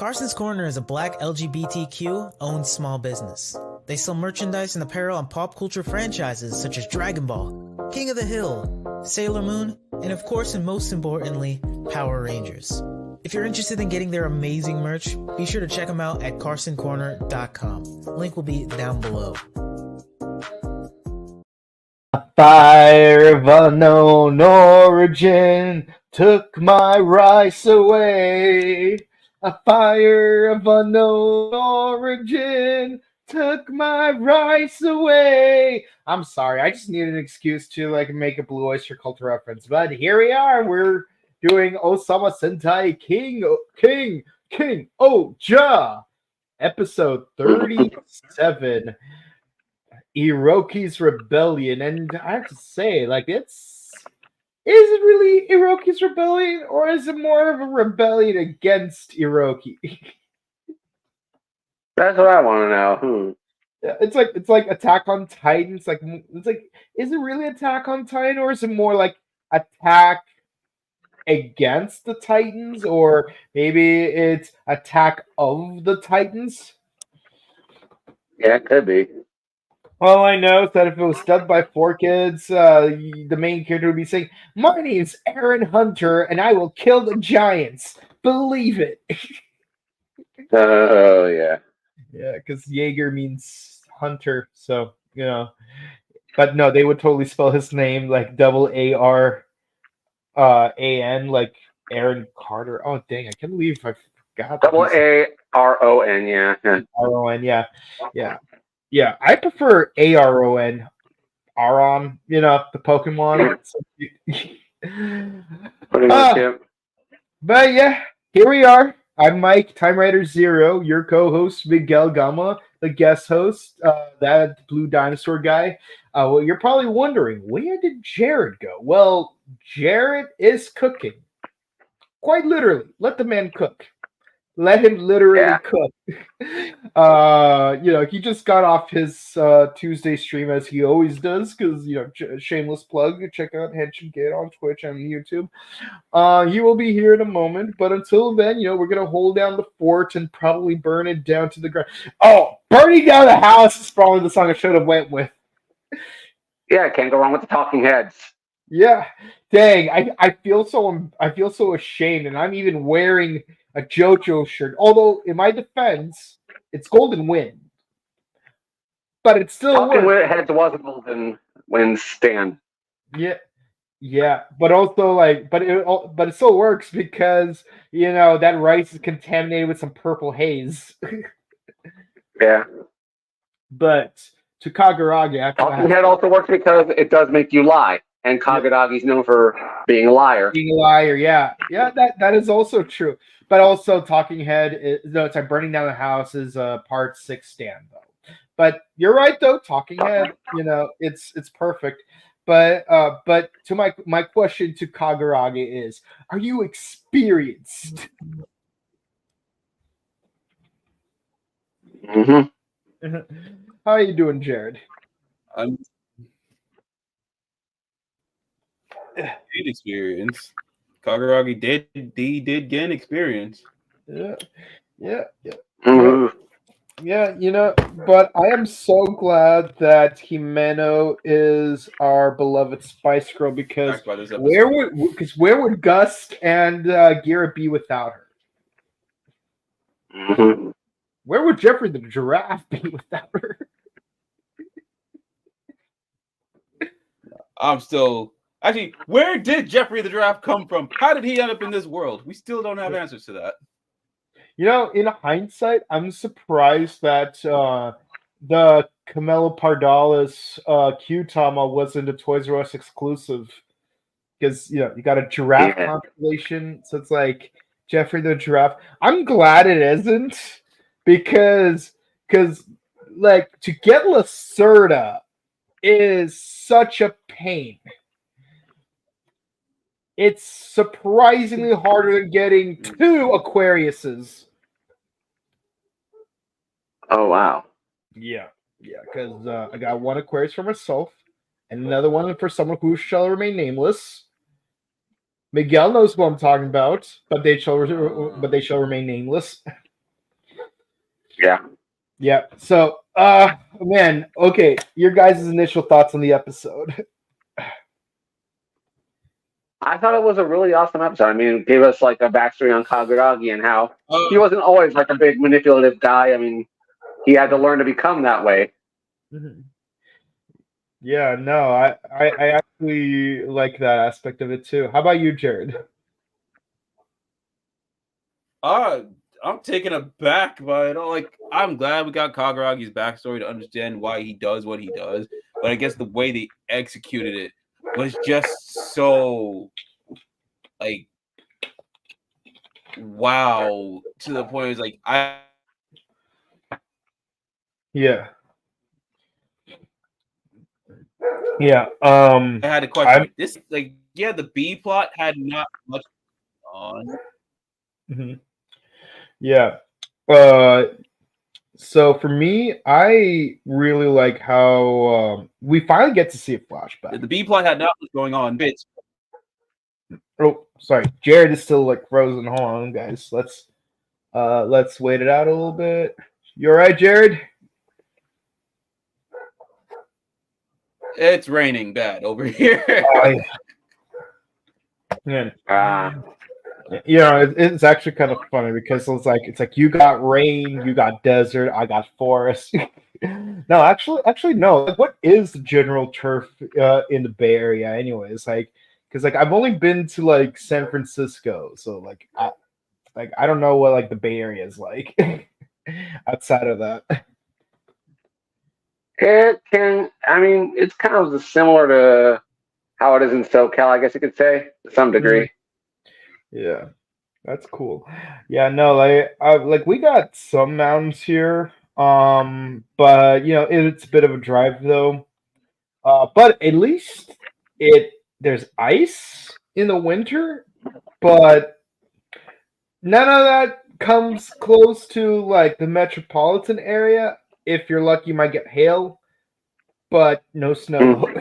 Carson's Corner is a black LGBTQ-owned small business. They sell merchandise and apparel on pop culture franchises such as Dragon Ball, King of the Hill, Sailor Moon, and of course and most importantly, Power Rangers. If you're interested in getting their amazing merch, be sure to check them out at carsoncorner.com. Link will be down below. A fire of unknown origin took my rice away. A fire of unknown origin took my rice away. I'm sorry, I just needed an excuse to make a Blue Oyster Cult reference, but here we are. We're doing Ohsama Sentai KingOhger, episode 37. Iroki's Rebellion, and I have to say, is it really Iroki's Rebellion, or is it more of a rebellion against Iroki? That's what I want to know. Yeah, it's like Attack on Titan. Is it really Attack on Titan, or is it more like Attack against the Titans, or maybe it's Attack of the Titans? Yeah, it could be. All I know is that if it was dubbed by 4Kids, the main character would be saying, "My name's Aaron Hunter, and I will kill the giants. Believe it." Oh, yeah. Yeah, because Jaeger means hunter, so, But no, they would totally spell his name like ARAN, like Aaron Carter. Oh, dang, I can't believe I forgot. ARON, yeah. ARON, yeah. Yeah, I prefer ARON. Aron, the Pokemon. But yeah, here we are. I'm Mike, Time Rider Zero, your co-host, Miguel Gama, the guest host, that blue dinosaur guy. Well, you're probably wondering, where did Jared go? Well, Jared is cooking. Quite literally. Let the man cook. Let him literally cook. He just got off his Tuesday stream as he always does, because shameless plug. Check out Henshin Kid on Twitch and YouTube. He will be here in a moment, but until then, we're gonna hold down the fort and probably burn it down to the ground. Oh, burning down the house is probably the song I should have went with. Yeah, can't go wrong with the Talking Heads. Yeah, dang, I feel so ashamed, and I'm even wearing a JoJo shirt. Although, in my defense, it's Golden Wind, but it's still Talking Heads was a Golden Wind stand. Yeah, but also but it still works because that rice is contaminated with some purple haze. Yeah, but to Kaguragi, Talking Head also works because it does make you lie. And Kaguragi's known for being a liar. Being a liar, yeah. That is also true. But also, Talking Head, Burning Down the House is a part 6 stand, though. But you're right, though. Talking Head, it's perfect. But to my question to Kaguragi is, are you experienced? Mm-hmm. How are you doing, Jared? I'm gain experience. Kaguragi did gain experience. Yeah. Mm-hmm. Yeah, but I am so glad that Himeno is our beloved Spice Girl, because where would Gus and Gira be without her? Mm-hmm. Where would Jeffrey the Giraffe be without her? Actually, where did Jeffrey the Giraffe come from? How did he end up in this world? We still don't have answers to that. In hindsight, I'm surprised that the Camelo Pardalis Q-Tama wasn't a Toys R Us exclusive, because you got a giraffe compilation, so it's like Jeffrey the Giraffe. I'm glad it isn't, because to get Lacerda is such a pain. It's surprisingly harder than getting 2 Aquariuses. Oh, wow. Yeah, because I got 1 Aquarius for myself, and another one for someone who shall remain nameless. Miguel knows what I'm talking about, but they shall remain nameless. Yeah. Yeah. So, man, okay, your guys' initial thoughts on the episode. I thought it was a really awesome episode. I mean, it gave us like a backstory on Kageragi and how he wasn't always like a big manipulative guy. I mean, he had to learn to become that way. Yeah, no, I actually like that aspect of it too. How about you, Jared? I'm taken aback by it all. Like, I'm glad we got Kaguragi's backstory to understand why he does what he does. But I guess the way they executed it was just so, like, wow. To the point, it was like, Yeah. Yeah. I had a question. Like, this, like, yeah, the B plot had not much on. Yeah. So for me, I really like how we finally get to see a flashback. The B plot had not much going on. Bits. Oh, sorry, Jared is still like frozen. Hold on, guys. Let's wait it out a little bit. You all right, Jared? It's raining bad over here. Yeah. You know, it's actually kind of funny because it's like you got rain, you got desert, I got forest. No, actually, no. Like, what is the general turf in the Bay Area, anyways? Like, because like I've only been to like San Francisco, so like I don't know what like the Bay Area is like outside of that. It can, I mean, it's kind of similar to how it is in SoCal, I guess you could say, to some degree. Yeah, that's cool. Yeah, no, like we got some mountains here, but you know it's a bit of a drive though. But at least there's ice in the winter, but none of that comes close to like the metropolitan area. If you're lucky, you might get hail, but no snow.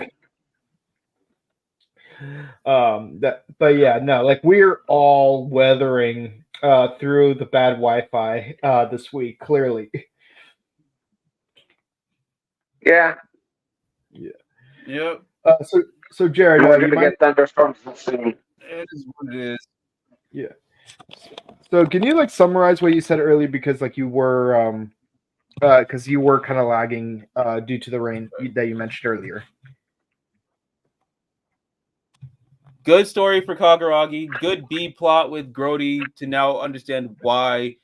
But yeah, no, like we're all weathering through the bad Wi-Fi this week, clearly. Yeah. Yep. So Jared, We're you going to might... get thunderstorms soon. It is what it is. Yeah. So can you like summarize what you said earlier, because like you were kind of lagging due to the rain that you mentioned earlier. Good story for Kaguragi. Good B plot with Grody to now understand why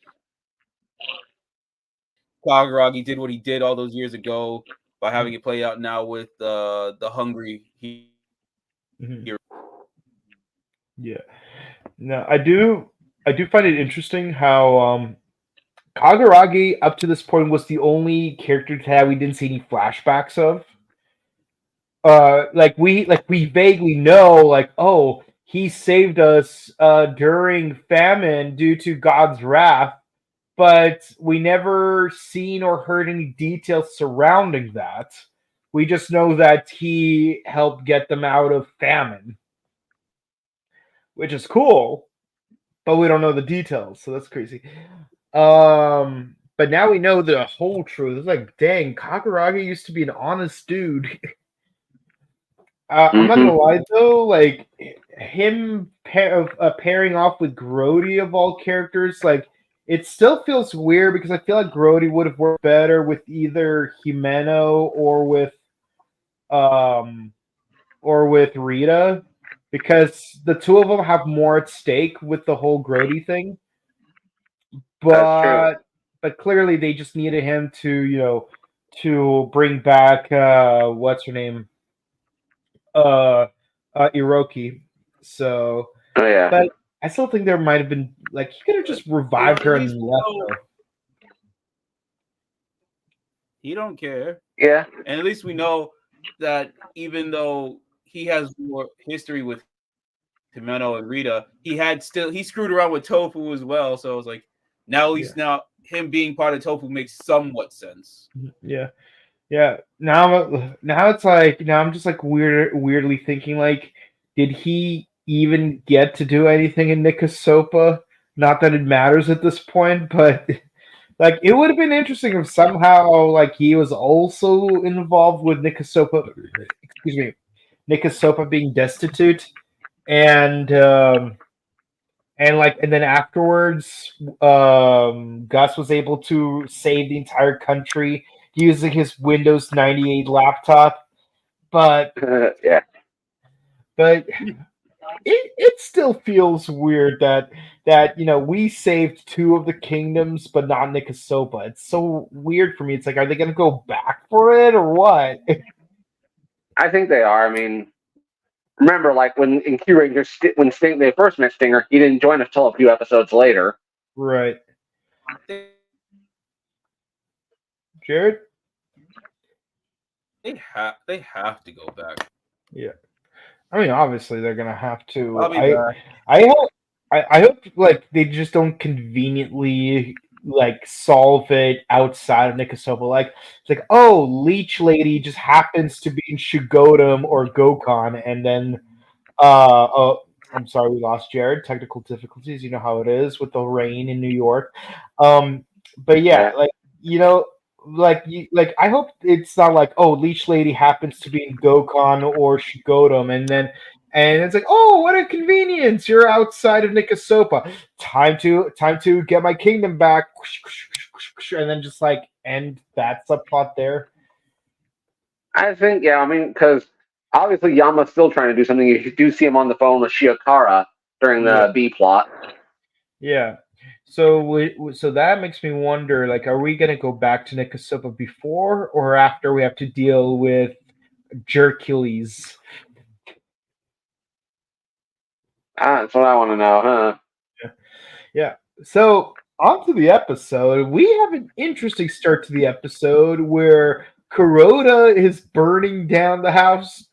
Kaguragi did what he did all those years ago by having it play out now with the hungry hero. Yeah. No, I do find it interesting how Kaguragi up to this point was the only character that we didn't see any flashbacks of. Like we vaguely know, like, oh, he saved us during famine due to God's wrath, but we never seen or heard any details surrounding that. We just know that he helped get them out of famine, which is cool, but we don't know the details, so that's crazy. But now we know the whole truth. It's like, dang, Kaguragi used to be an honest dude. I'm not gonna lie though, like him pairing off with Grody of all characters, like it still feels weird because I feel like Grody would have worked better with either Himeno or with Rita, because the two of them have more at stake with the whole Grody thing. But clearly they just needed him to bring back what's her name? Iroki. So, but I still think there might have been like he could have just revived her and left her. He don't care. Yeah. And at least we know that even though he has more history with Himeno and Rita, he screwed around with Tofu as well. So it's like now at least now him being part of Tofu makes somewhat sense. Yeah. Yeah, now it's like I'm just like weirdly thinking like, did he even get to do anything in Nikasopa? Not that it matters at this point, but Like, it would have been interesting if somehow, like, he was also involved with Nikasopa. Excuse me, Nikasopa being destitute, and and then afterwards, Gus was able to save the entire country using his Windows 98 laptop. But Yeah. but it still feels weird that we saved two of the kingdoms, but not Nikasopa. It's so weird for me. It's like, are they going to go back for it or what? I think they are. I mean, remember, like when in Q Ranger, when they first met Stinger, he didn't join us until a few episodes later. Right. Jared? They have to go back. Yeah. I mean, obviously they're gonna have to. I'll be back. I hope like they just don't conveniently like solve it outside of Nikasoba. Like, it's like, oh, Leech Lady just happens to be in Shugodum or Gokon, and then oh, I'm sorry, we lost Jared. Technical difficulties, you know how it is with the rain in New York. But yeah, like, like I hope it's not like, oh, Leech Lady happens to be in Gokon or Shugodum, and it's like, oh, what a convenience! You're outside of Nikasopa. Time to get my kingdom back, and then just like end that subplot there. I think, yeah. I mean, because obviously Yama's still trying to do something. You do see him on the phone with Shiokara during the B plot. Yeah. So that makes me wonder, like, are we gonna go back to Nikasopa before or after we have to deal with Jercules? That's what I want to know, huh? Yeah. So on to the episode. We have an interesting start to the episode where Kuroda is burning down the house.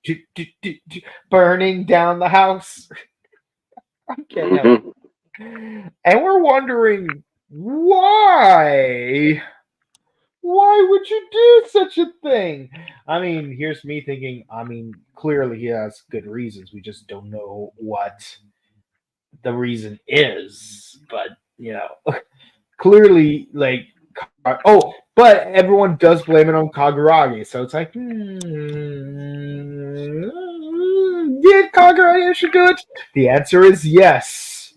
Burning down the house. I can't help it. And we're wondering why. Why would you do such a thing? I mean, here's me thinking, I mean, clearly he has good reasons. We just don't know what the reason is. But, clearly, like, but everyone does blame it on Kaguragi. So it's like, did Kaguragi actually do it? The answer is yes.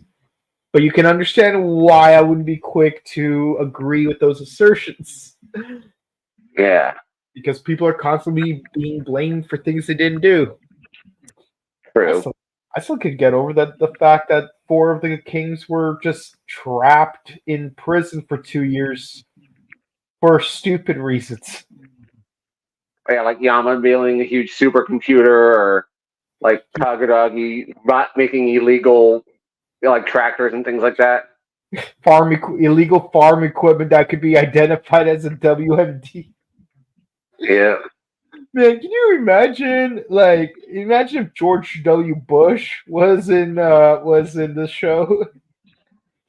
But you can understand why I wouldn't be quick to agree with those assertions. Yeah. Because people are constantly being blamed for things they didn't do. True. I still could get over the fact that 4 of the kings were just trapped in prison for 2 years for stupid reasons. Yeah, like Yama building a huge supercomputer, or like Kaguragi making illegal like tractors and things like that. Illegal farm equipment that could be identified as a WMD. Yeah. Man, can you imagine? Like, imagine if George W. Bush was in the show.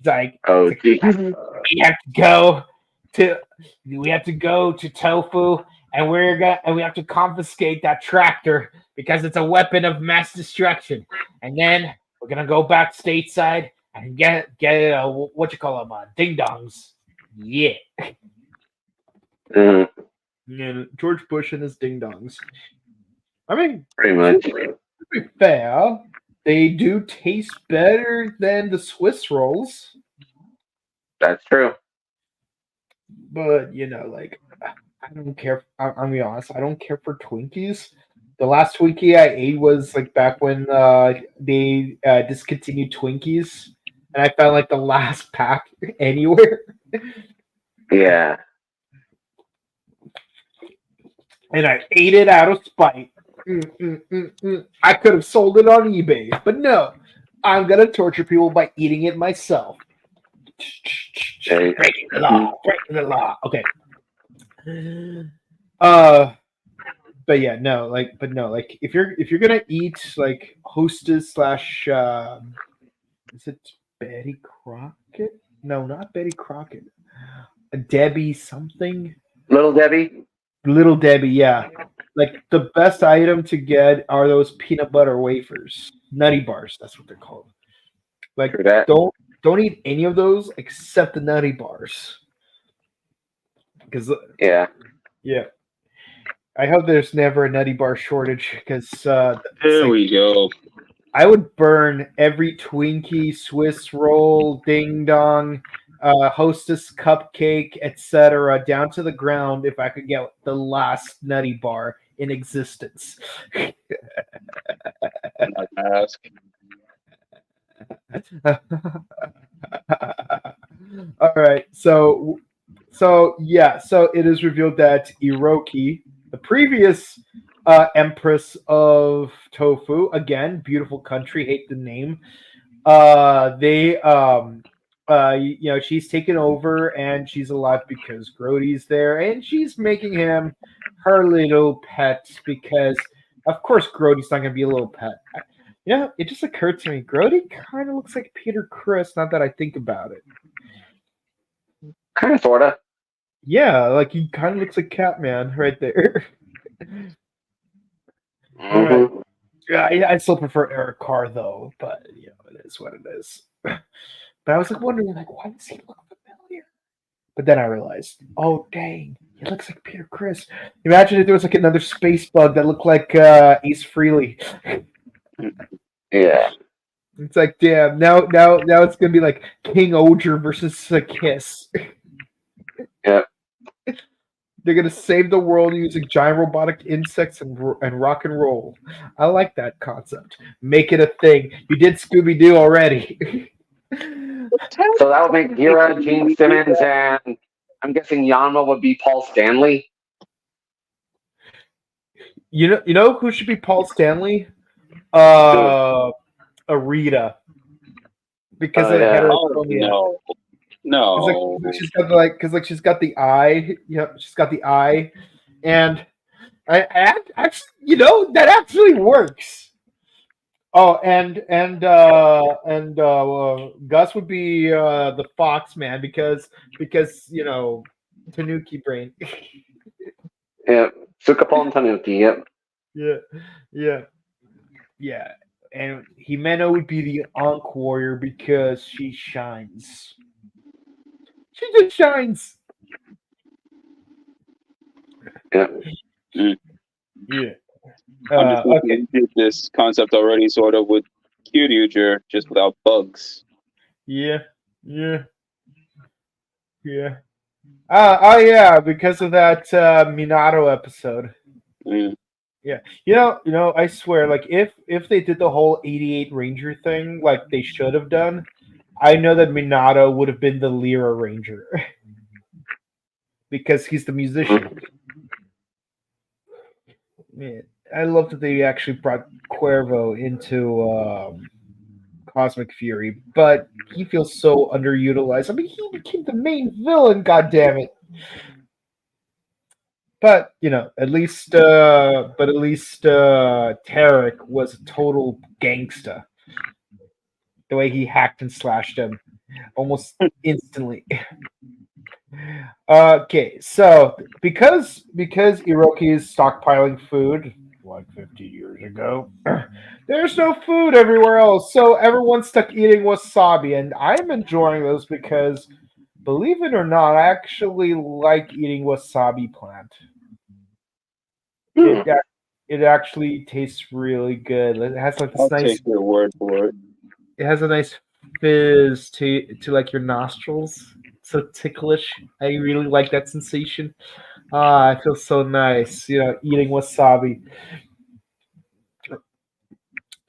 It's like, oh, we have to go to Tofu, and we have to confiscate that tractor because it's a weapon of mass destruction. And then we're gonna go back stateside and get what you call them, ding dongs. Yeah. Yeah, George Bush and his ding dongs. I mean, pretty much. To be fair, they do taste better than the Swiss rolls. That's true. But like, I don't care. I'm gonna be honest. I don't care for Twinkies. The last Twinkie I ate was like back when they discontinued Twinkies, and I found like the last pack anywhere. Yeah. And I ate it out of spite. I could have sold it on eBay, but no. I'm gonna torture people by eating it myself. Breaking the law. Breaking the law. Okay. But yeah, no, like, if you're gonna eat like Hostess / is it Betty Crockett? No, not Betty Crockett. Debbie something. Little Debbie. Little Debbie, yeah. Like, the best item to get are those peanut butter wafers, nutty bars. That's what they're called. Like, don't eat any of those except the nutty bars. Because Yeah. I hope there's never a nutty bar shortage. Because There we go. I would burn every Twinkie, Swiss roll, ding dong, Hostess cupcake, etc., down to the ground if I could get the last nutty bar in existence. Not ask. All right, so it is revealed that Iroki, the previous empress of Tofu, again, beautiful country, hate the name. She's taken over and she's alive because Grody's there, and she's making him her little pet because, of course, Grody's not going to be a little pet. It just occurred to me, Grody kind of looks like Peter Criss, not that I think about it. Kind of, sort of. Yeah, like he kind of looks like Catman right there. All right. Yeah, I still prefer Eric Carr though, but it is what it is. But I was like wondering, like, why does he look familiar? But then I realized, oh dang, he looks like Peter Criss. Imagine if there was like another space bug that looked like Ace Frehley. Yeah. It's like, damn, now it's gonna be like KingOhger versus Kiss. Yeah. They're gonna save the world using giant robotic insects and rock and roll. I like that concept. Make it a thing. You did Scooby Doo already. So that would make Gira, Gene Simmons, and I'm guessing Yanma would be Paul Stanley. You know who should be Paul Stanley? Arita. Because of heterochromia. No. She's got she's got the eye. She's got the eye, and I actually, that actually works. Oh, and Gus would be the Fox man because Tanuki brain. Yeah, Sukapon Tanuki. Yep. Yeah. And Himeno would be the Ankh warrior because she shines. She just shines. Yeah. Yeah. Okay. This concept already sort of with KingOhger, just without bugs. Yeah. Because of that Minato episode. Yeah. I swear, like if they did the whole 88 Ranger thing like they should have done, I know that Minato would have been the Lyra Ranger. Because he's the musician. Man, I love that they actually brought Cuervo into Cosmic Fury, but he feels so underutilized. I mean, he became the main villain, goddammit. But at least Tarek was a total gangsta. The way he hacked and slashed him almost instantly. Okay, so because Iroki is stockpiling food like 50 years ago, there's no food everywhere else, so everyone's stuck eating wasabi, and I'm enjoying those because, believe it or not, I actually like eating wasabi plant. It actually tastes really good. It has like this I'll nice. take your word for it. It has a nice fizz to like your nostrils. So ticklish. I really like that sensation. I feel so nice, eating wasabi.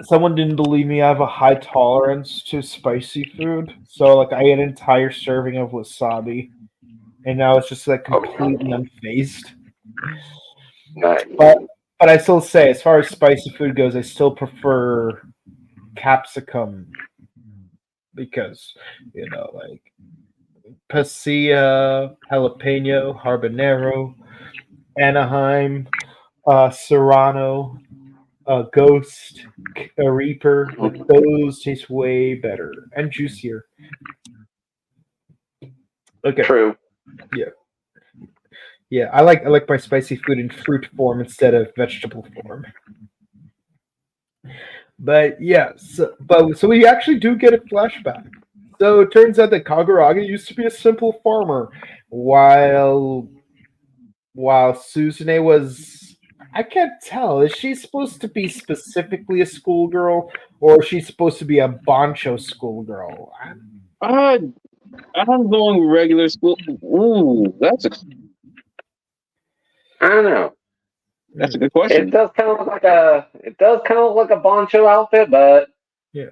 Someone didn't believe me. I have a high tolerance to spicy food, so like I ate an entire serving of wasabi, and now it's just like completely unfazed. Nice. But I still say, as far as spicy food goes, I still prefer capsicum because like pasilla, jalapeno, habanero, Anaheim, Serrano, Ghost, Reaper. Like, those taste way better and juicier. Okay. True. Yeah, I like my spicy food in fruit form instead of vegetable form. But yeah, so we actually do get a flashback. So it turns out that Kaguragi used to be a simple farmer, while while Suzune was, I can't tell. Is she supposed to be specifically a schoolgirl, or is she supposed to be a Bancho schoolgirl? I'm going regular school. Ooh, I don't know. That's a good question. It does kind of look like a Bancho outfit, but yeah.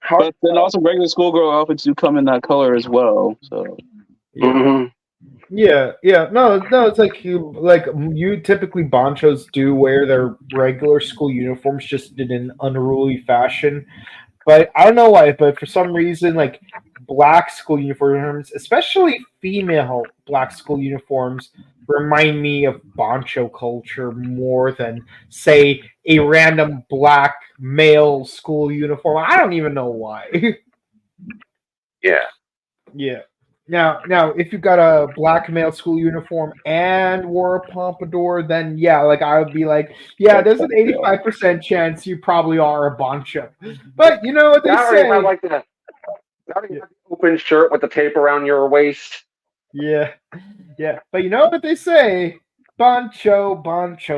But then also regular schoolgirl outfits do come in that color as well. So Yeah. No, it's like you typically Banchos do wear their regular school uniforms just in an unruly fashion. But I don't know why, but for some reason, like black school uniforms, especially female black school uniforms, remind me of Bancho culture more than, say, a random black male school uniform. I don't even know why. yeah. Yeah. Now, if you got a black male school uniform and wore a pompadour, then yeah, like I would be like, yeah, there's an 85% chance you probably are a Bancho. But you know what they say? Have like the open shirt with the tape around your waist. Yeah. But you know what they say? Bancho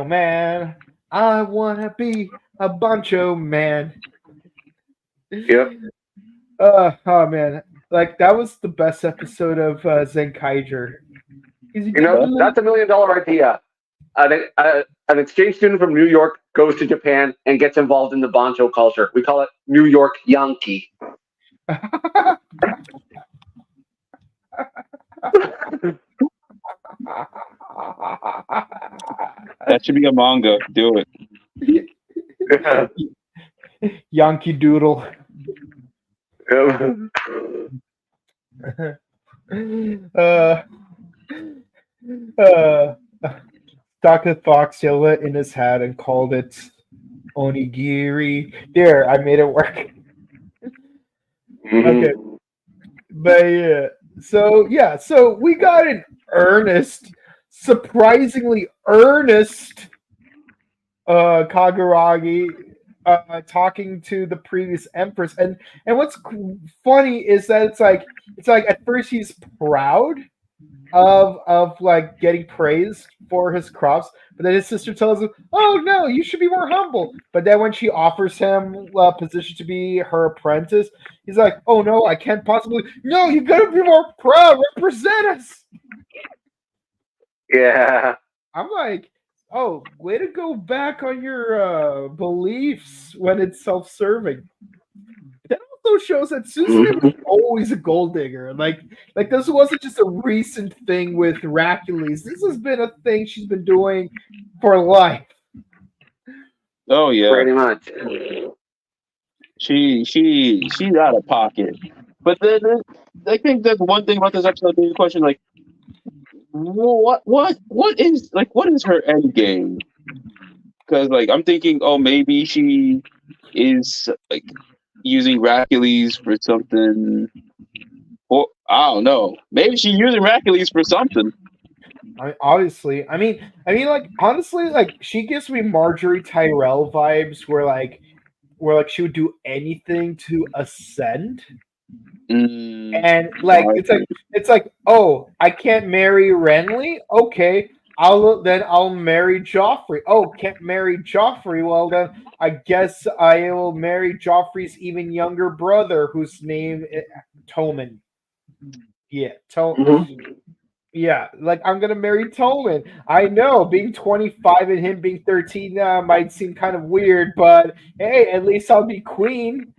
man. I wanna be a Bancho man. Yep. Oh man. Like that was the best episode of Zenkaiger. You know, that's $1 million idea. An exchange student from New York goes to Japan and gets involved in the Bancho culture. We call it New York Yankee. that should be a manga. Do it. Yankee Doodle. Dr. Fox yelled it in his hat and called it onigiri. There, I made it work. Okay. But so we got an surprisingly earnest Kaguragi talking to the previous empress, and what's funny is that it's like at first he's proud of like getting praised for his crops, but then his sister tells him, "Oh no, you should be more humble." But then when she offers him a position to be her apprentice, he's like, "Oh no, I can't possibly." No, you gotta be more proud. Represent us. Yeah. I'm like, oh, way to go back on your beliefs when it's self-serving. That also shows that Susan was always a gold digger. Like this wasn't just a recent thing with Hercules. This has been a thing she's been doing for life. Oh yeah, pretty much. She's out of pocket. But then I think that one thing about this episode, the question, like, what is her end game? Because like I'm thinking, oh, maybe she is like using Hercules for something. Or I don't know. Maybe she's using Hercules for something. Obviously, I mean, like honestly, like she gives me Marjorie Tyrell vibes, where she would do anything to ascend. And like it's like, oh, I can't marry Renly? Okay, I'll marry Joffrey. Oh, can't marry Joffrey? Well then I guess I will marry Joffrey's even younger brother, whose name is Tommen. Yeah, yeah, like I'm gonna marry Tommen. I know being 25 and him being 13 might seem kind of weird, but hey, at least I'll be queen.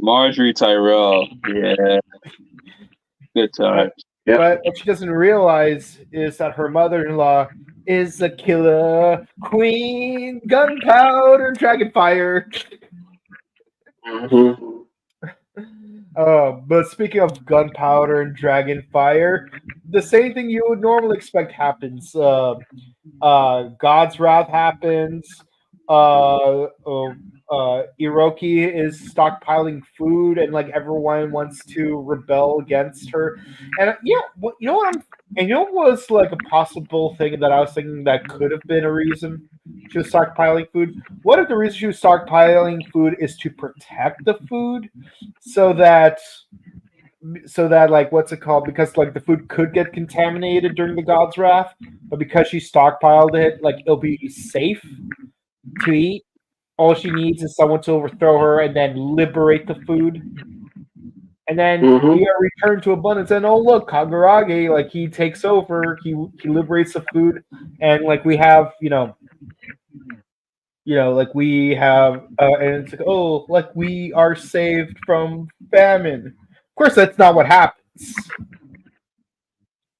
Marjorie Tyrell, yeah, good times. Yep. But what she doesn't realize is that her mother-in-law is a killer queen, gunpowder, dragonfire. But speaking of gunpowder and dragonfire, the same thing you would normally expect happens. God's wrath happens. Iroki is stockpiling food, and like everyone wants to rebel against her. And you know what was like a possible thing that I was thinking that could have been a reason she was stockpiling food? What if the reason she was stockpiling food is to protect the food, so that so that like what's it called? Because like the food could get contaminated during the God's Wrath, but because she stockpiled it, like it'll be safe to eat. All she needs is someone to overthrow her and then liberate the food. And then we are returned to abundance. And oh look, Kagurage, like he takes over, he liberates the food, and like we have, like we have, and it's like, oh, like we are saved from famine. Of course, that's not what happens,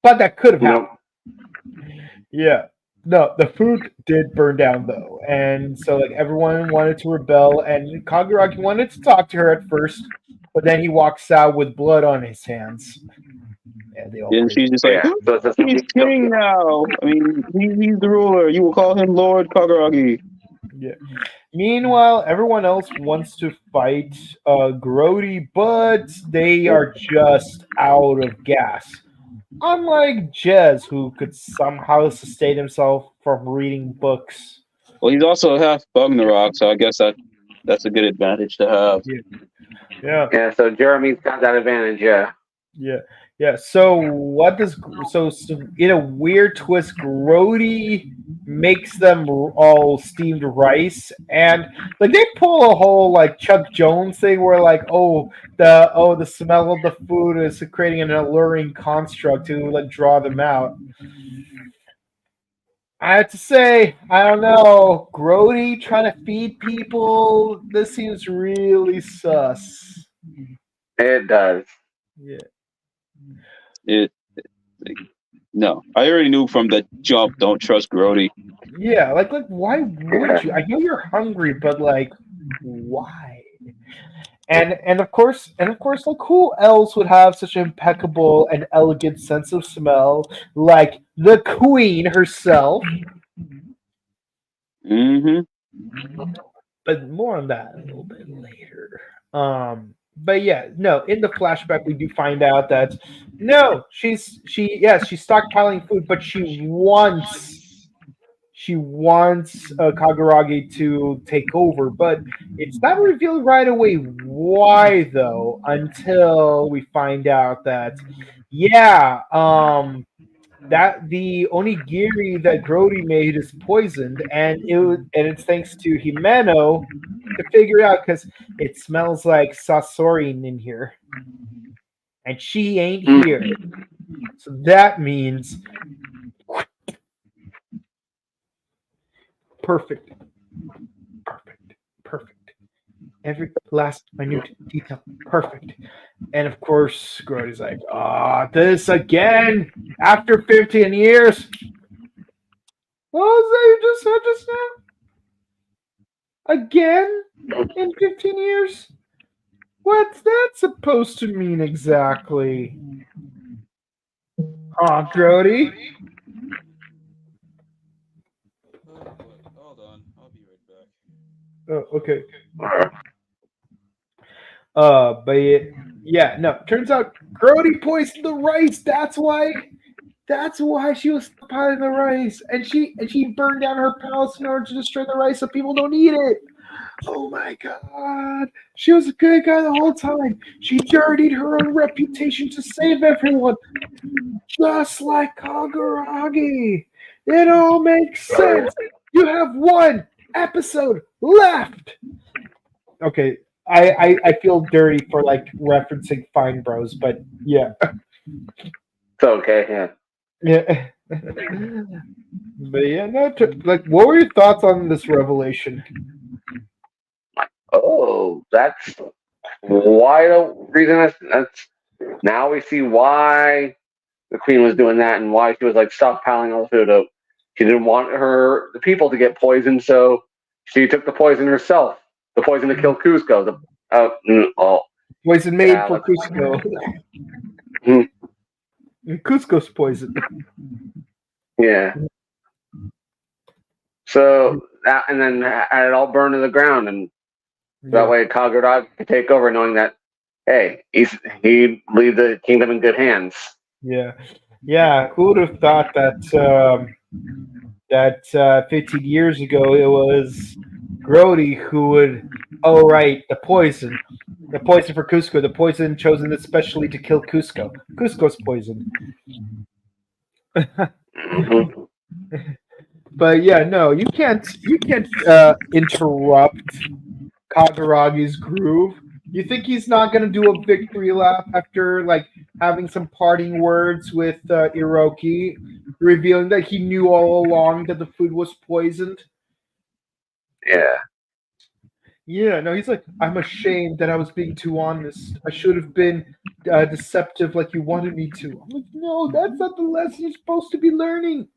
but that could have happened. Yeah. No, the food did burn down though, and so like everyone wanted to rebel, and Kaguragi wanted to talk to her at first, but then he walks out with blood on his hands. And she's just like, he's king now. I mean, he's the ruler. You will call him Lord Kaguragi. Yeah. Meanwhile, everyone else wants to fight Grody, but they are just out of gas. Unlike Jez, who could somehow sustain himself from reading books. Well, he's also half Bugnarok, so I guess that's a good advantage to have. Yeah. So Jeremy's got that advantage. Yeah. So what does so in a weird twist, Grody makes them all steamed rice, and like they pull a whole like Chuck Jones thing where like the smell of the food is creating an alluring construct to like draw them out. I have to say, I don't know, Grody trying to feed people. This seems really sus. It does. Yeah. No, I already knew from the jump. Don't trust Grody. Yeah, like why would you? I know you're hungry, but like, why? And of course, like who else would have such an impeccable and elegant sense of smell like the queen herself? But more on that a little bit later. But yeah, no, in the flashback we do find out that no, she's stockpiling food, but she wants Kaguragi to take over, but it's not revealed right away why though, until we find out that that the onigiri that Grody made is poisoned, and it's thanks to Himeno to figure it out because it smells like Sasorin in here, and she ain't here. So that means perfect. Every last minute detail, perfect. And of course, Grody's like, this again after 15 years. What was that you just said just now? Again in 15 years? What's that supposed to mean exactly? Grody? Hold on, I'll be right back. Oh, okay. But yeah, no. Turns out Grody poisoned the rice. That's why she was stockpiling the rice, and she burned down her palace in order to destroy the rice so people don't eat it. Oh my god, she was a good guy the whole time. She dirtied her own reputation to save everyone, just like Kaguragi. It all makes sense. You have one episode left. Okay. I feel dirty for like referencing Fine Bros, but yeah. It's okay, Yeah. But yeah, no, like what were your thoughts on this revelation? Oh, that's why the reason that's now we see why the queen was doing that and why she was like stockpiling all the food. She didn't want the people to get poisoned, so she took the poison herself. The poison to kill Cusco. Poison made for Cusco. Cusco's poison. Yeah. So that, and then had it all burned to the ground, and that way Kaguragi could take over, knowing that he'd leave the kingdom in good hands. Yeah. Who would have thought that 15 years ago it was Grody who would, the poison. The poison for Cusco. The poison chosen especially to kill Cusco. Cusco's poison. Mhm. But yeah, no, you can't interrupt Kaguragi's groove. You think he's not gonna do a victory lap after like having some parting words with Iroki, revealing that he knew all along that the food was poisoned? Yeah. Yeah, no, he's like, I'm ashamed that I was being too honest. I should have been deceptive like you wanted me to. I'm like, no, that's not the lesson you're supposed to be learning.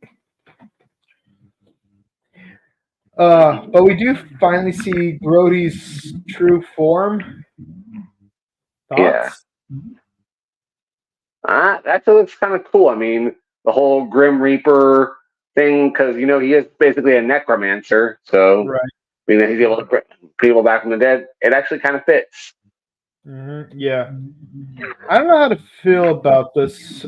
But we do finally see Brody's true form. Thoughts? That actually looks kind of cool. I mean, the whole Grim Reaper thing, because you know he is basically a necromancer. So, Right. I mean, he's able to bring people back from the dead. It actually kind of fits. Yeah. I don't know how to feel about this.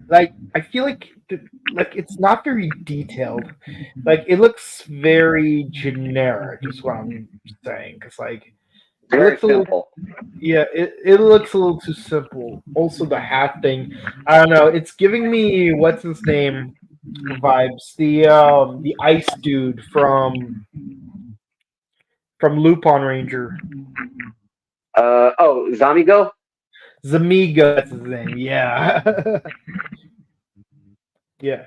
Like I feel like it's not very detailed. Like it looks very generic. Is what I'm saying. Because like Very looks a little, simple. yeah, it looks a little too simple. Also, the hat thing. I don't know. It's giving me what's his name vibes. The ice dude from Lupin Ranger. Zamigo? Zamigo, that's his name. Yeah. Yeah.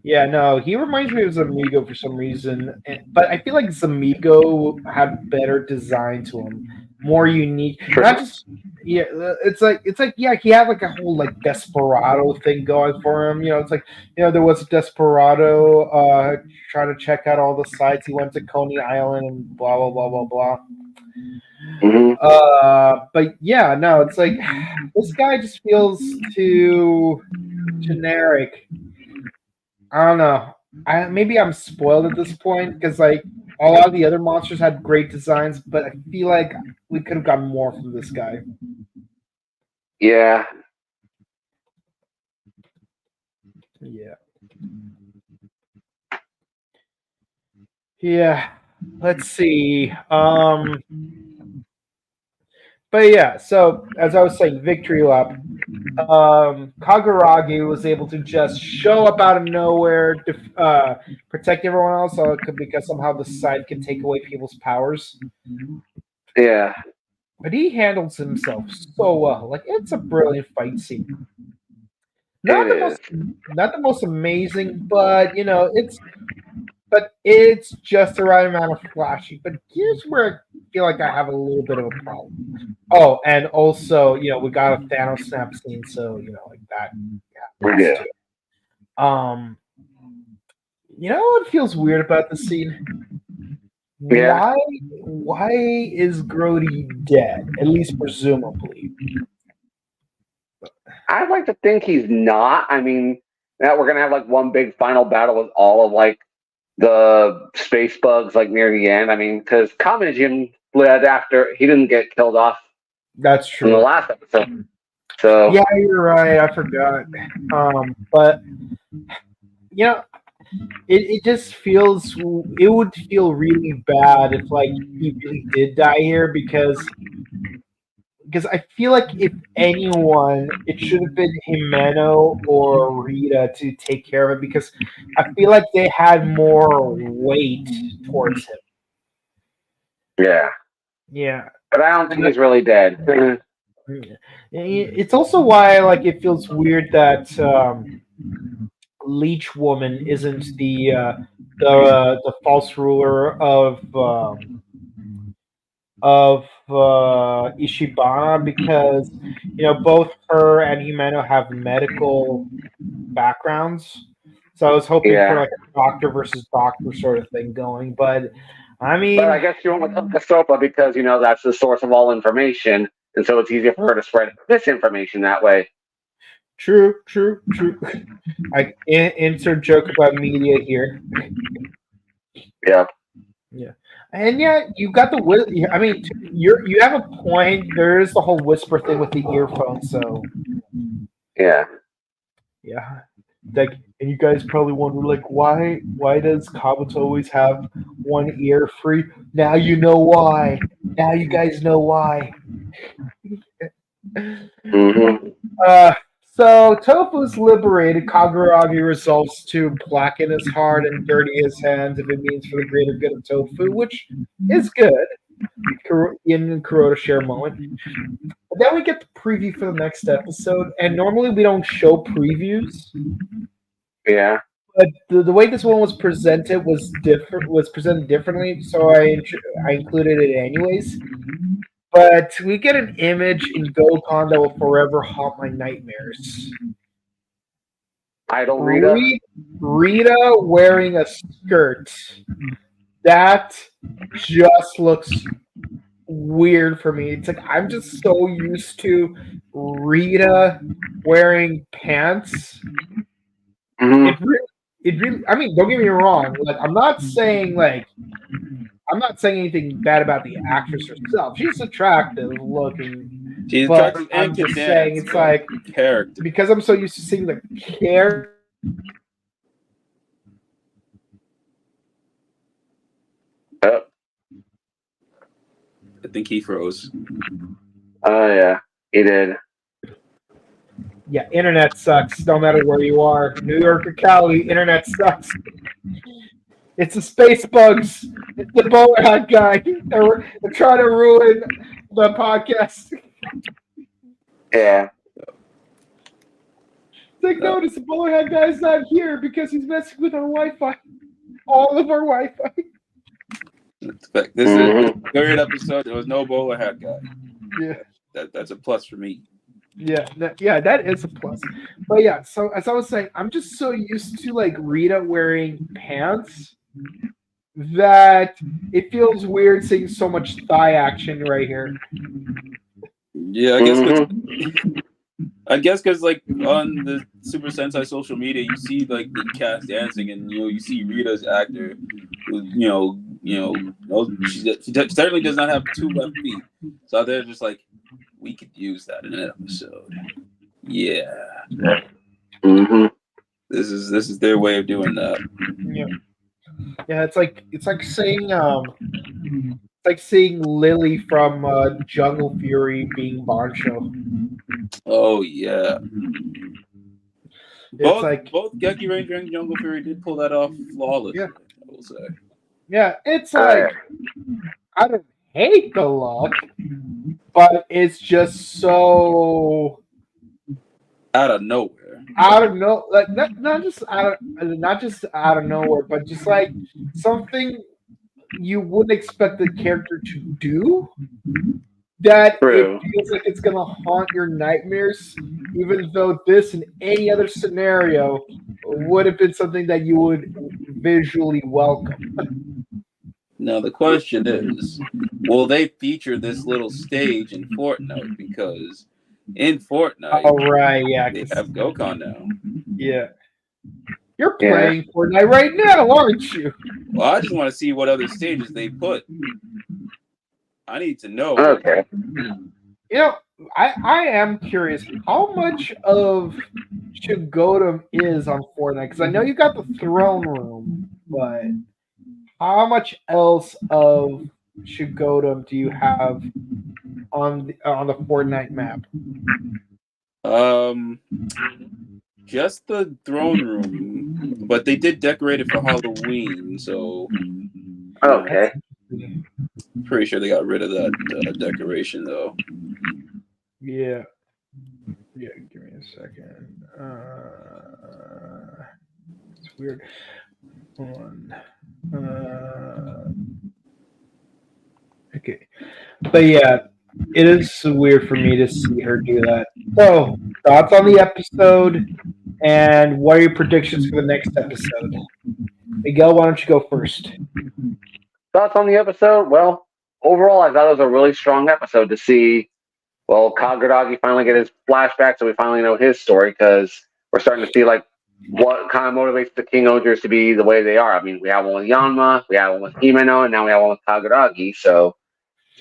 Yeah, no, he reminds me of Zamigo for some reason, but I feel like Zamigo had better design to him, more unique. Not just yeah, it's like yeah, he had like a whole like desperado thing going for him. You know, it's like there was a desperado trying to check out all the sites. He went to Coney Island and blah blah blah blah blah. Mm-hmm. But yeah, no, it's like this guy just feels too generic. I don't know. Maybe I'm spoiled at this point because like a lot of the other monsters had great designs, but I feel like we could have gotten more from this guy. Yeah. Yeah. Yeah. Let's see. But yeah, so as I was saying, victory lap. Kaguragi was able to just show up out of nowhere, protect everyone else, because somehow the side can take away people's powers. Yeah. But he handles himself so well. Like it's a brilliant fight scene. Not the most amazing, but it's just the right amount of flashy. But here's where I feel like I have a little bit of a problem. Oh, and also, we got a Thanos snap scene, so like that. Yeah. You know what feels weird about the scene? Yeah. Why is Grody dead? At least presumably. I'd like to think he's not. I mean, that we're gonna have like one big final battle with all of like the space bugs like near the end. I mean, because Kamen Jim fled after he didn't get killed off. That's true. In the last episode. So yeah, you're right. I forgot. But it just feels. It would feel really bad if like he really did die here because I feel like if anyone, it should have been Himeno or Rita to take care of it because I feel like they had more weight towards him. Yeah. Yeah. But I don't think he's really dead. It's also why like it feels weird that Leech Woman isn't the false ruler of Ishibana because both her and Himeno have medical backgrounds, so I was hoping for like a doctor versus doctor sort of thing going. But I mean, but I guess you went with Kasopa because that's the source of all information, and so it's easier for her to spread this information that way. True. I insert joke about media here. Yeah. Yeah. And yeah, you got the. I mean, you have a point. There is the whole whisper thing with the earphone. So yeah. Like, and you guys probably wonder, like, why does Kabuto always have one ear free? Now you know why. Now you guys know why. Mm-hmm. So Tofu's liberated. Kaguragi resolves to blacken his heart and dirty his hands if it means for the greater good of Tofu, which is good. In Kuroda share moment. But then we get the preview for the next episode, and normally we don't show previews. Yeah. But the way this one was presented was presented differently, so I included it anyways. But we get an image in Gokon that will forever haunt my nightmares. Idol Rita. Rita wearing a skirt. That just looks weird for me. It's like I'm just so used to Rita wearing pants. Mm-hmm. It really. I mean, don't get me wrong. Like, I'm not saying anything bad about the actress herself. She's attractive looking. She's But attractive I'm and can just dance, saying, it's but like character. because I'm so used to seeing the character. Oh. I think he froze. Oh yeah, he did. Yeah, internet sucks. No matter where you are, New York or Cali, internet sucks. It's the space bugs. It's the bowler hat guy. They're trying to ruin the podcast. Yeah. It's like, notice the bowler hat guy's not here because he's messing with our Wi-Fi. All of our Wi-Fi. This is the third episode. There was no bowler hat guy. Yeah. That's a plus for me. Yeah, that is a plus. But yeah, so as I was saying, I'm just so used to like Rita wearing pants that it feels weird seeing so much thigh action right here. Yeah, I guess because like on the Super Sentai social media, you see like the cast dancing, and you see Rita's actor, who she certainly does not have 2 left feet. So they're just like, we could use that in an episode. Yeah. Mm-hmm. This is their way of doing that. Yeah, it's like seeing Lily from Jungle Fury being Bancho. Oh yeah. It's both Geki Ranger and Jungle Fury did pull that off flawlessly. Yeah. I will say. Yeah, it's like I don't hate the look, but it's just so out of nowhere. Like not just out of nowhere, but just like something you wouldn't expect the character to do. That it feels like it's gonna haunt your nightmares, even though this and any other scenario would have been something that you would visually welcome. Now the question is, will they feature this little stage in Fortnite? Because in Fortnite, they have Gokon now. Yeah. You're playing Fortnite right now, aren't you? Well, I just want to see what other stages they put. I need to know. Okay. You know, I am curious how much of Shigodom is on Fortnite, because I know you got the throne room, but how much else of Shigodom do you have on the Fortnite map? Just the throne room, but they did decorate it for Halloween, so okay. Pretty sure they got rid of that decoration though. Yeah. Yeah, give me a second. It's weird. Hold on. Okay. But yeah, it is weird for me to see her do that. So, thoughts on the episode, and what are your predictions for the next episode? Miguel, why don't you go first? Thoughts on the episode? Well, overall, I thought it was a really strong episode to see, Kaguragi finally get his flashback, so we finally know his story, because we're starting to see, like, what kind of motivates the KingOhgers to be the way they are. I mean, we have one with Yanma, we have one with Himeno, and now we have one with Kaguragi, so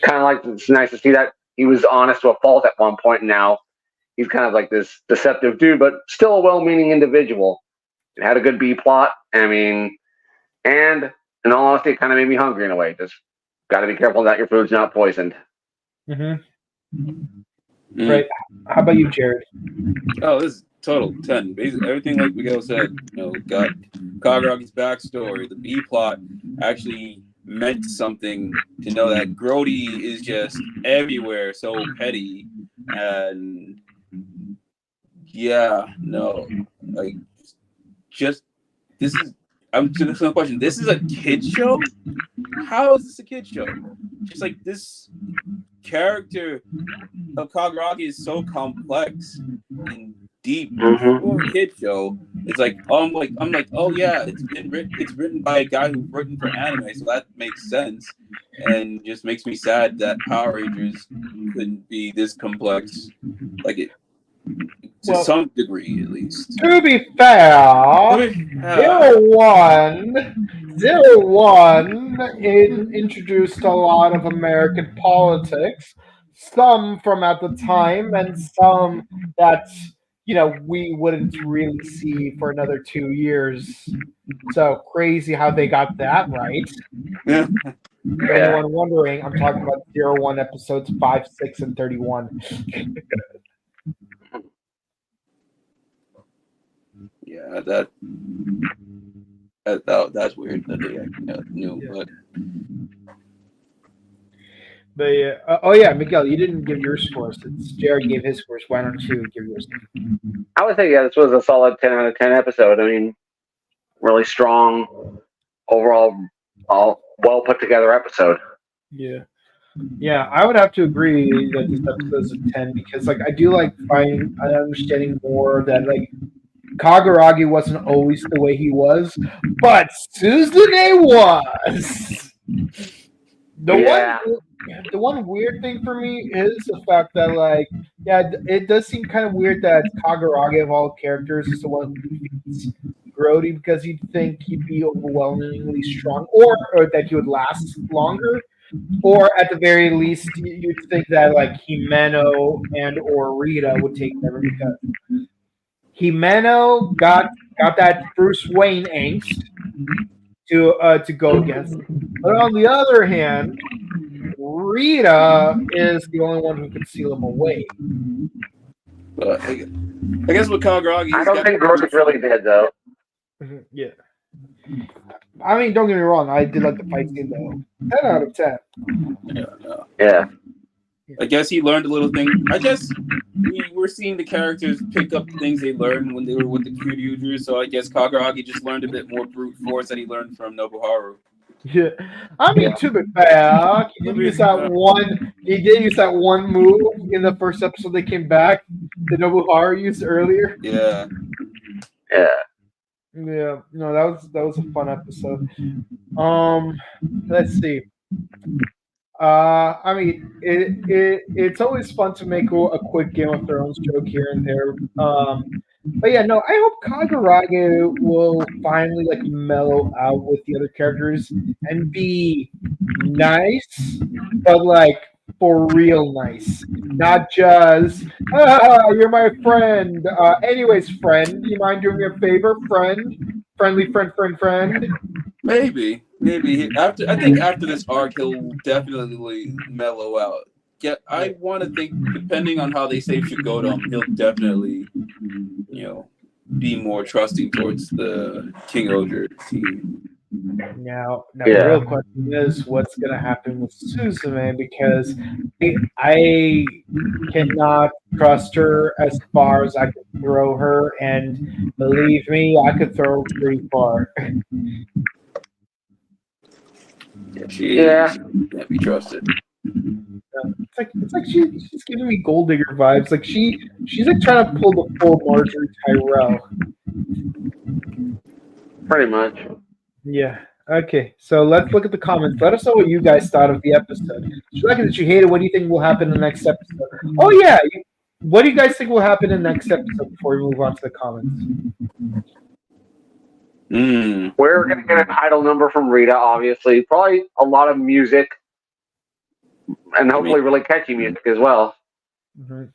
kind of like, it's nice to see that he was honest to a fault at one point, and now he's kind of like this deceptive dude, but still a well-meaning individual. It had a good B plot. I mean, and in all honesty, it kind of made me hungry in a way. Just got to be careful that your food's not poisoned. Right. How about you, Jared? Oh, this is total 10. Basically, everything like Miguel said, got Kaguragi's backstory. The B plot actually meant something to know that Grody is just everywhere, so petty. And yeah, no, like, just, I'm to the question. This is a kid show? How is this a kid show? Just like this character of Kaguragi is so complex and deep for a kid show. It's like I'm like, oh yeah, it's written by a guy who's written for anime, so that makes sense. And just makes me sad that Power Rangers couldn't be this complex. Like it to some degree at least. To be fair, Zero One introduced a lot of American politics, some from at the time, and some that we wouldn't really see for another 2 years. So crazy how they got that right. Yeah. For anyone wondering, I'm talking about 01 episodes 5, 6, and 31. Yeah, that's weird that they knew, But yeah, Miguel, you didn't give your scores. Since Jared gave his scores, why don't you give yours? I would say, this was a solid 10 out of 10 episode. I mean, really strong, overall, well put together episode. Yeah, I would have to agree that this episode is a 10 because, I do understanding more that, Kaguragi wasn't always the way he was, but Suzune was. The one weird thing for me is the fact that, it does seem kind of weird that Kaguragi of all characters is the one who defeats Grody because you'd think he'd be overwhelmingly strong, or that he would last longer, or at the very least, you'd think that Himeno and or Rita would take over because Himeno got that Bruce Wayne angst to go against him. But on the other hand, Rita is the only one who can seal him away. But I guess with Kaguragi, I don't think Grody's really dead though. Yeah. I mean, don't get me wrong. I did like the fight scene though. 10 out of 10. Yeah. I guess he learned a little thing. I guess we're seeing the characters pick up things they learned when they were with the Kyuryugers. So I guess Kaguragi just learned a bit more brute force that he learned from Nobuharu. Yeah, I mean, to be fair, he did use that one. He did use that one move in the first episode they came back. The Nobuharu used earlier. Yeah. No, that was a fun episode. Let's see. I mean, it's always fun to make a quick Game of Thrones joke here and there. But yeah, no, I hope Kaguragi will finally mellow out with the other characters and be nice, but for real nice, not just you're my friend. Anyways, friend, you mind doing me a favor, friend? Friendly friend. Maybe. I think after this arc, he'll definitely mellow out. Yeah, I want to think, depending on how they save Shigodom, he'll definitely, be more trusting towards the KingOhger team. Now the real question is, what's going to happen with Suzume? Because I cannot trust her as far as I can throw her, and believe me, I could throw her pretty far. She can't be trusted. It's like she's giving me gold digger vibes. She's trying to pull the full Marjorie Tyrell. Pretty much. Yeah. Okay. So let's look at the comments. Let us know what you guys thought of the episode. Did you like it? Did you hate it? What do you think will happen in the next episode? Oh yeah. What do you guys think will happen in the next episode before we move on to the comments? We're gonna get an idol number from Rita, obviously. Probably a lot of music. And hopefully really catchy music as well. I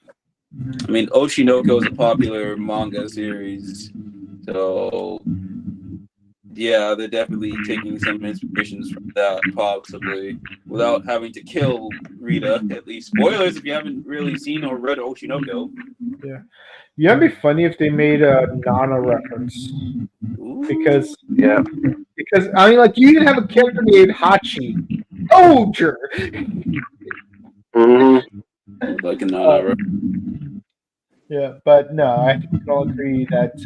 mean, Oshinoko is a popular manga series, so Yeah, they're definitely taking some inspirations from that, possibly, without having to kill Rita. At least, spoilers if you haven't really seen or read Oshinoko. Yeah. Yeah, it'd be funny if they made a Nana reference. Because I mean, like, you even have a character named Hachi. Ohsama. Like a Nana. Yeah, but no, I think we can all agree that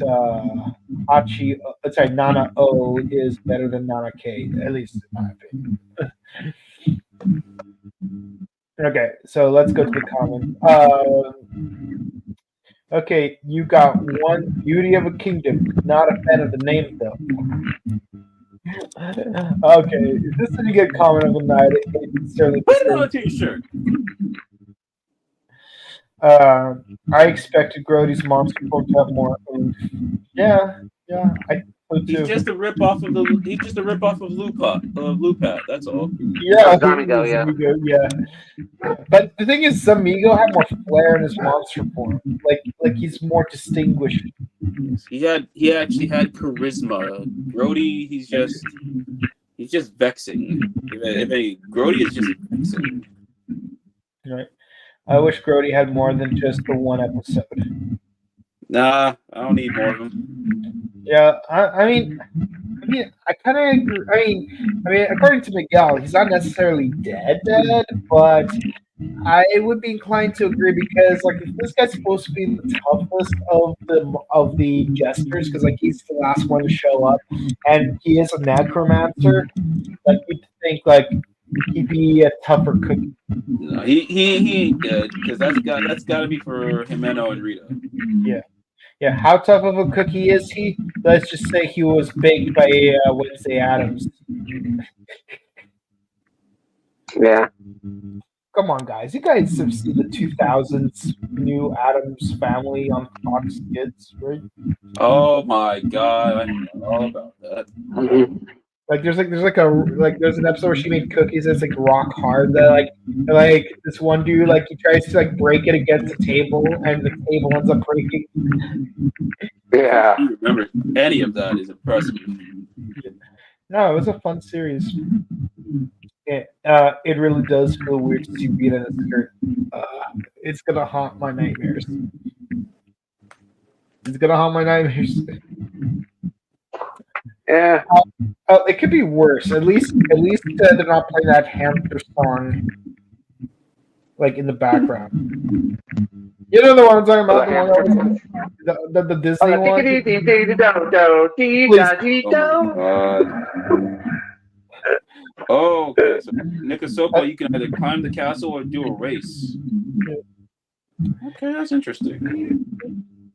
Nana O is better than Nana K, at least in my opinion. Okay, so let's go to the comments. Okay, you got one Beauty of a Kingdom. Not a fan of the name, though. Okay, is this a good comment of the night? It's certainly Put it on a t-shirt. I expected Grody's monster form to have more oomph. Yeah, I so too. He's just a rip off of Lupat. That's all. Yeah, Zamigo, yeah. But the thing is, Zamigo had more flair in his monster form. Like he's more distinguished. He actually had charisma. Grody, he's just vexing. If Grody is just vexing. Right. I wish Grody had more than just the one episode. Nah, I don't need more of them. Yeah, I mean, I kind of agree. I mean, according to Miguel, he's not necessarily dead, but I would be inclined to agree because, like, if this guy's supposed to be the toughest of the jesters, because like he's the last one to show up, and he is a necromancer, like you'd think like he'd be a tougher cookie. No, he ain't dead because that's got to be for Jimeno and Rita. Yeah, how tough of a cookie is he? Let's just say he was baked by Wednesday Addams. Yeah. Come on, guys. You guys have seen the 2000s new Addams Family on Fox Skits, right? Oh my god, I know all about that. Mm-hmm. Like there's an episode where she made cookies that's like rock hard. That like this one dude he tries to like break it against the table and the table ends up breaking. Yeah. If you remember any of that is impressive. No, it was a fun series. It really does feel weird to see Rita in a skirt. It's gonna haunt my nightmares. Yeah. It could be worse. At least they're not playing that hamster song like in the background. You know the one I'm talking about? The Disney one? Oh, okay. So Nikasopa, you can either climb the castle or do a race. Okay, that's interesting.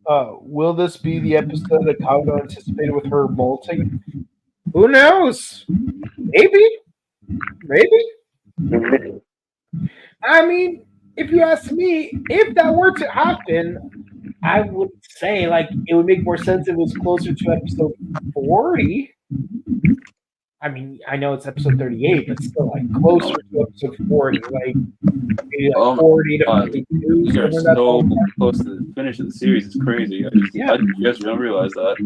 Will this be the episode that Kago anticipated with her molting? Who knows? Maybe. I mean, if you ask me, if that were to happen, I would say it would make more sense if it was closer to episode 40. I mean, I know it's episode 38, but still closer to episode 40, maybe 40 to 42. We are so close to the finish of the series. It's crazy. I just don't realize that.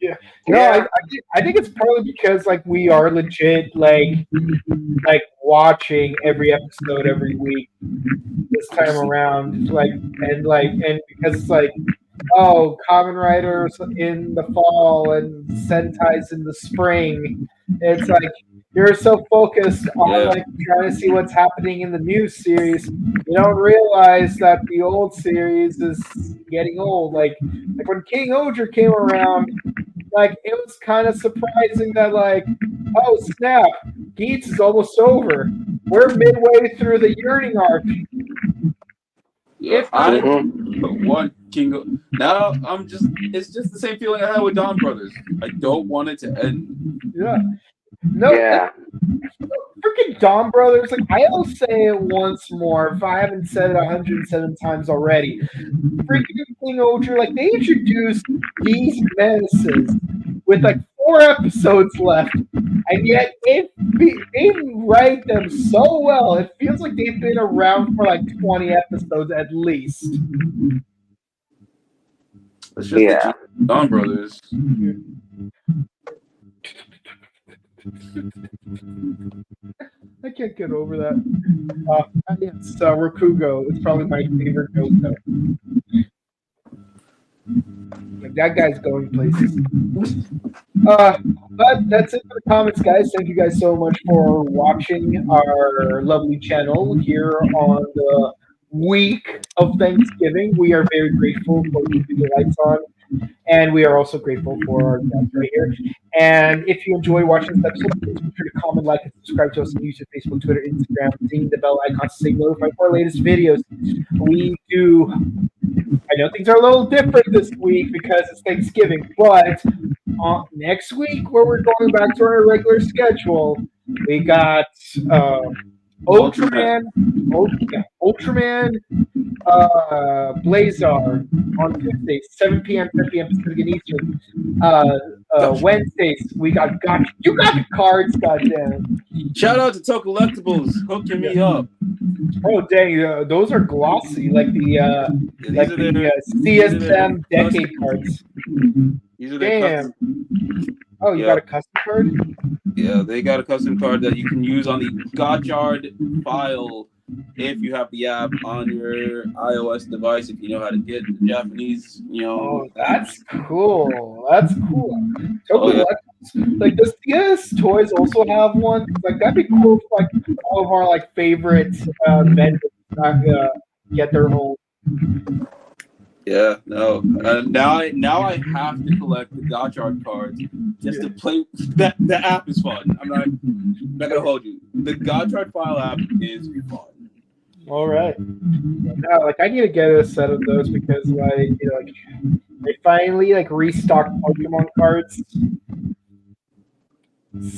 Yeah. No, I think it's probably because we are legit watching every episode every week this time around, and because it's oh, Kamen Rider's in the fall and Sentai's in the spring. It's you're so focused on trying to see what's happening in the new series, you don't realize that the old series is getting old. Like when KingOhger came around, it was kind of surprising that oh snap, Skits is almost over. We're midway through the yearning arc. Yeah, one King. Now it's just the same feeling I had with Dawn Brothers. I don't want it to end. Yeah. No. Yeah. Freaking Dawn Brothers. I'll say it once more if I haven't said it 107 times already. Freaking KingOhger, they introduced these menaces with 4 episodes left, and yet they write them so well. It feels like they've been around for 20 episodes at least. It's just the Dawn Brothers. I can't get over that. Yes, Rakugo is probably my favorite Goto. Like, that guy's going places. But that's it for the comments, guys. Thank you guys so much for watching our lovely channel here on the week of Thanksgiving. We are very grateful for keeping the lights on, and we are also grateful for our guests right here. And if you enjoy watching this episode, please be sure to comment, like, and subscribe to us on YouTube, Facebook, Twitter, Instagram, ding the bell icon to stay notified for our latest videos. I know things are a little different this week because it's Thanksgiving, but next week, where we're going back to our regular schedule, we got Ultraman, Blazar on Tuesdays, 7 p.m., 10 p.m. Pacific and Eastern. Wednesdays, we got Gotcha. You got the cards, goddamn. Shout out to Tocollectibles hooking me up. Oh dang, those are glossy, like the CSM decade cards. These are damn. Oh, you got a custom card? Yeah, they got a custom card that you can use on the Gotchard file if you have the app on your iOS device, if you know how to get the Japanese, Oh, that's cool. That's cool. Totally. Like, does CS Toys also have one? Like, that'd be cool if, like, all of our, like, favorite vendors get their own. Yeah, no. Now I have to collect the Gotchard cards just to play. The app is fun. I'm not gonna hold you. The Gotchard file app is fun. All right. No, like, I need to get a set of those because, like, they finally restocked Pokemon cards.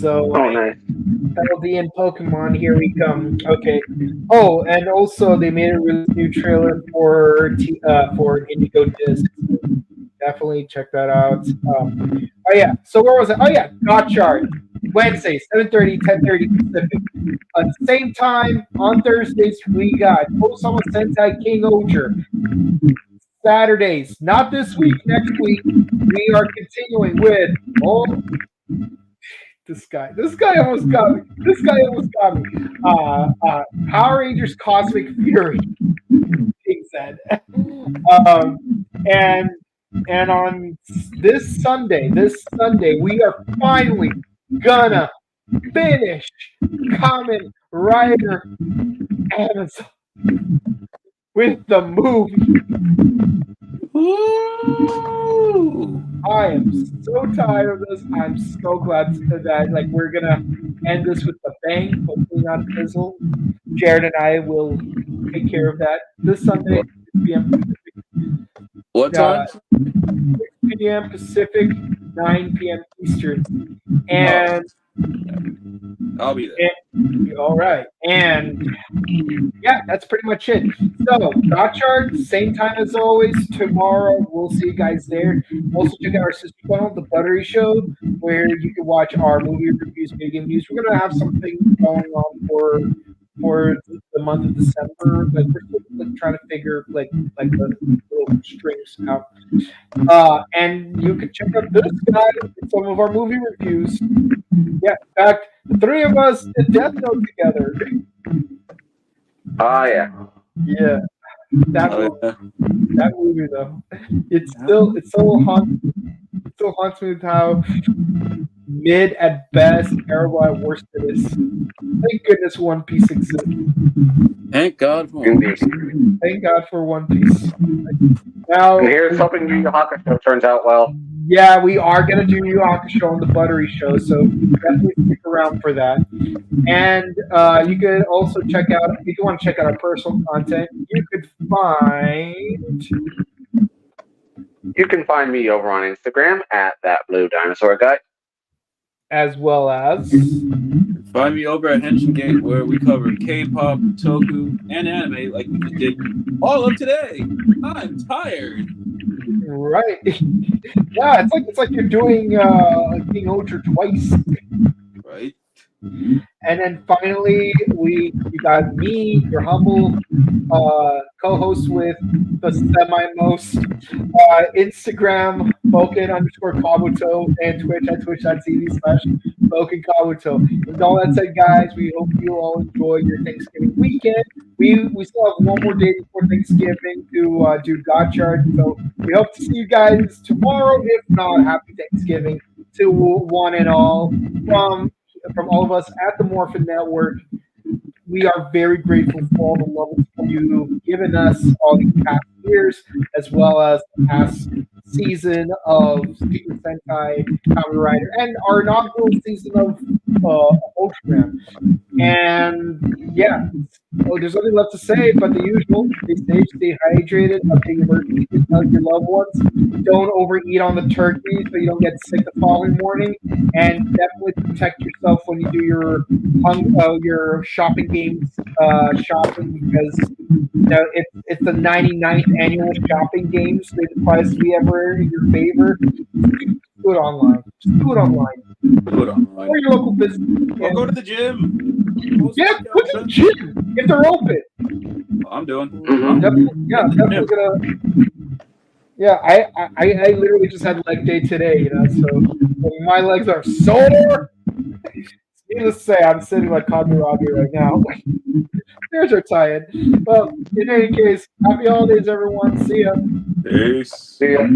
So, nice. that'll be in Pokemon. Here we come. Okay. Oh, and also they made a really new trailer for Indigo Disc. Definitely check that out. Oh yeah. So where was it? Oh yeah, Gotchard. Wednesday, 7:30, 10:30 Pacific. At the same time, on Thursdays, we got Ohsama Sentai KingOhger. Saturdays, not this week, next week, we are continuing with This guy almost got me. Power Rangers Cosmic Fury. King said. And on this Sunday, we are finally gonna finish Kamen Rider Amazon with the movie. Ooh. I am so tired of this. I'm so glad that we're gonna end this with a bang, hopefully not a fizzle. Jared and I will take care of that this Sunday, 6 p.m. Pacific. What time? 6 p.m. Pacific, 9 p.m. Eastern. And I'll be there. All right. And yeah, that's pretty much it. So, Gotchard, same time as always. Tomorrow, we'll see you guys there. Also, check out our sister channel, The Buttery Show, where you can watch our movie reviews, video game news. We're going to have something going on for the month of December. Like, we're still trying to figure the little strings out. And you can check out this guy and some of our movie reviews. Yeah, in fact, the three of us did Death Note together. Oh yeah. Yeah. That movie though. It still haunts me with how mid at best, terrible at worst it is. Thank goodness One Piece exists. Thank God for One Piece. Thank God for One Piece. Now, and here's hoping Yu Yu Hakusho turns out well. Yeah, we are going to do Yu Yu Hakusho on the Buttery Show, so definitely stick around for that. And you could also check out, if you want to check out our personal content, you can find me over on Instagram at @ThatBlueDinosaurGuy. As well as find me over at Henshin Gate, where we cover K-pop, toku, and anime like we just did all of today. I'm tired. Right. Yeah, it's like you're doing KingOhger twice. Right. And then finally, you got me, your humble co-host with the semi-most Instagram, Boken_Kabuto, and Twitch at twitch.tv/Boken Kabuto. With all that said, guys, we hope you all enjoy your Thanksgiving weekend. We still have one more day before Thanksgiving to do God Chart, so we hope to see you guys tomorrow. If not, happy Thanksgiving to one and all from all of us at the Morphin Network. We are very grateful for all the love you've given us all these past years, as well as the past season of Super Sentai Kamen Rider and our inaugural season of Ohsama. And yeah, there's nothing left to say but the usual. Stay safe, stay hydrated, update emergencies, hug your loved ones. Don't overeat on the turkey so you don't get sick the following morning. And definitely protect yourself when you do your shopping games shopping, because it's the 99th annual shopping games. May the price be ever in your favor. Do it online. Just do it online. Do it online. Or your local business. Or go to the gym. Yeah, go to the gym if they're open. I'm doing. Definitely gonna. Yeah, I literally just had leg day today, so my legs are sore. Needless to say, I'm sitting like Kamen Rider right now. There's our tie-in. Well, in any case, happy holidays, everyone. See ya. Peace. See ya.